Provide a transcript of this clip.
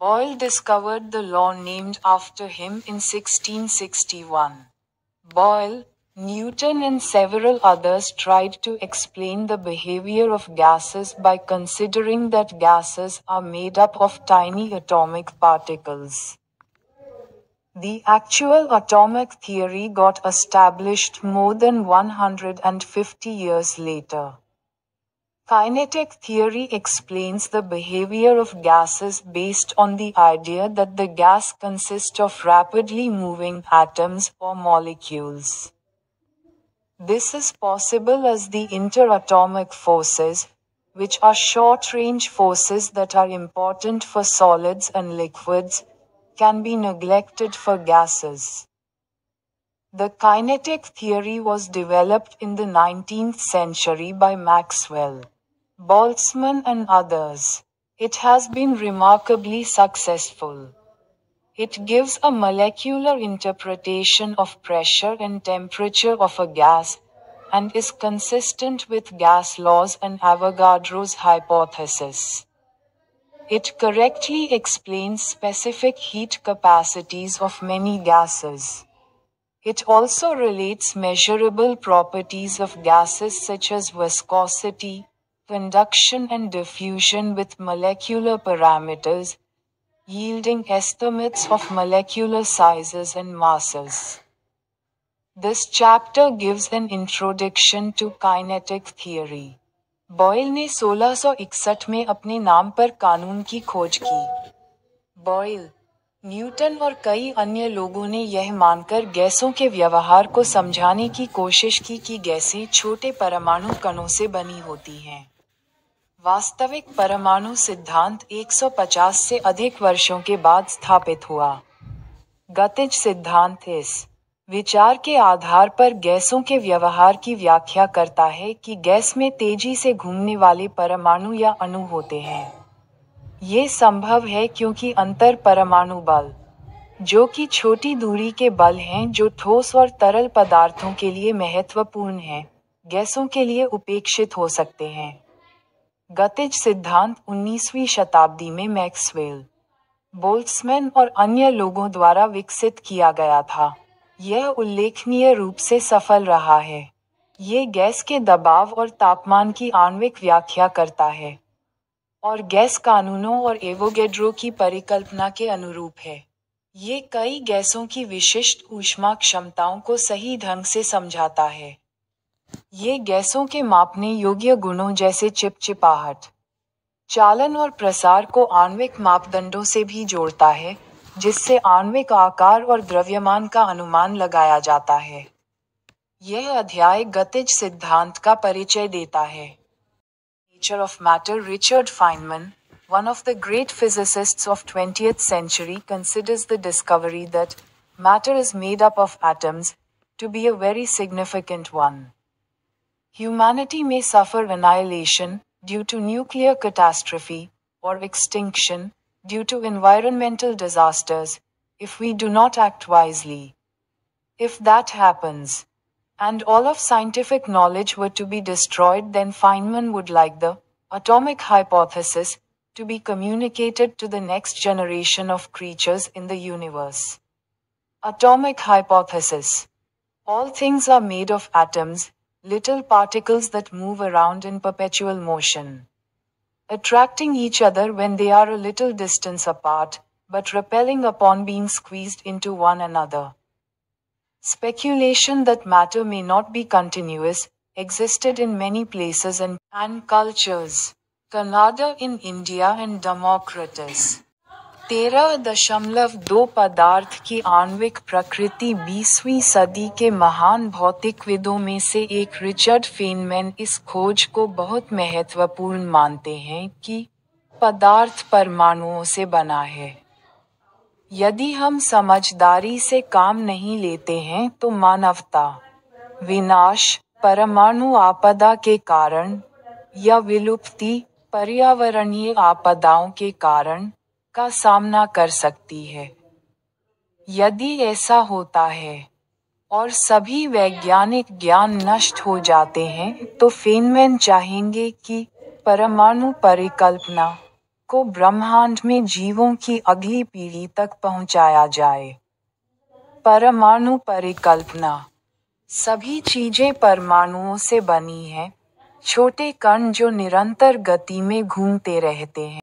Boyle discovered the law named after him in 1661. Boyle, Newton and several others tried to explain the behavior of gases by considering that gases are made up of tiny atomic particles. The actual atomic theory got established more than 150 years later. Kinetic theory explains the behavior of gases based on the idea that the gas consists of rapidly moving atoms or molecules. This is possible as the interatomic forces, which are short-range forces that are important for solids and liquids, can be neglected for gases. The kinetic theory was developed in the 19th century by Maxwell, Boltzmann and others. It has been remarkably successful. It gives a molecular interpretation of pressure and temperature of a gas, and is consistent with gas laws and Avogadro's hypothesis. It correctly explains specific heat capacities of many gases. It also relates measurable properties of gases such as viscosity, conduction and diffusion with molecular parameters, yielding estimates of molecular sizes and masses. This chapter gives an introduction to kinetic theory. Boyle ने 1661 में अपने नाम पर कानून की खोज की। Boil, Newton और कई अन्य लोगों ने यह मानकर गैसों के व्यवहार को समझाने की कोशिश की कि गैसें छोटे परमाणु कणों से बनी होती हैं। वास्तविक परमाणु सिद्धांत 150 से अधिक वर्षों के बाद स्थापित हुआ। गतिज सिद्धांत इस विचार के आधार पर गैसों के व्यवहार की व्याख्या करता है कि गैस में तेजी से घूमने वाले परमाणु या अणु होते हैं। ये संभव है क्योंकि अंतर परमाणु बल, जो कि छोटी दूरी के बल हैं जो ठोस और तरल पदार्थों के लिए महत्वपूर्ण हैं, गैसों के लिए उपेक्षित हो सकते हैं। गतिज सिद्धांत 19वीं शताब्दी में मैक्सवेल, बोल्ट्जमैन और अन्य लोगों द्वारा विकसित किया गया था। यह उल्लेखनीय रूप से सफल रहा है। ये गैस के दबाव और तापमान की आणविक व्याख्या करता है और गैस कानूनों और एवोगैड्रो की परिकल्पना के अनुरूप है। ये कई गैसों की विशिष्ट ऊष्मा क्षमताओं को सही ढंग से समझाता है। ये गैसों के मापने योग्य गुणों जैसे चिपचिपाहट, चालन और प्रसार को आणविक मापदंडों से भी जोड़ता है, जिससे आणविक आकार और द्रव्यमान का अनुमान लगाया जाता है। यह अध्याय गतिज सिद्धांत का परिचय देता है। Nature of matter. Richard Feynman, one of the great physicists of 20th century, considers the discovery that matter is made up of atoms to be a very significant one. Humanity may suffer annihilation due to nuclear catastrophe or extinction due to environmental disasters if we do not act wisely. If that happens, and all of scientific knowledge were to be destroyed, then Feynman would like the atomic hypothesis to be communicated to the next generation of creatures in the universe. Atomic hypothesis. All things are made of atoms, little particles that move around in perpetual motion, attracting each other when they are a little distance apart, but repelling upon being squeezed into one another. Speculation that matter may not be continuous existed in many places and cultures. Kannada in India and Democritus. 13.2 पदार्थ की आणविक प्रकृति 20वीं सदी के महान भौतिकविदों में से एक रिचर्ड फेनमैन इस खोज को बहुत महत्वपूर्ण मानते हैं कि पदार्थ परमाणुओं से बना है। यदि हम समझदारी से काम नहीं लेते हैं तो मानवता विनाश, परमाणु आपदा के कारण या विलुप्ति, पर्यावरणीय आपदाओं के कारण का सामना कर सकती है। यदि ऐसा होता है और सभी वैज्ञानिक ज्ञान नष्ट हो जाते हैं तो फेनमैन चाहेंगे कि परमाणु परिकल्पना को ब्रह्मांड में जीवों की अगली पीढ़ी तक पहुंचाया जाए। परमाणु परिकल्पना। सभी चीजें परमाणुओं से बनी हैं, छोटे कण जो निरंतर गति में घूमते रहते हैं।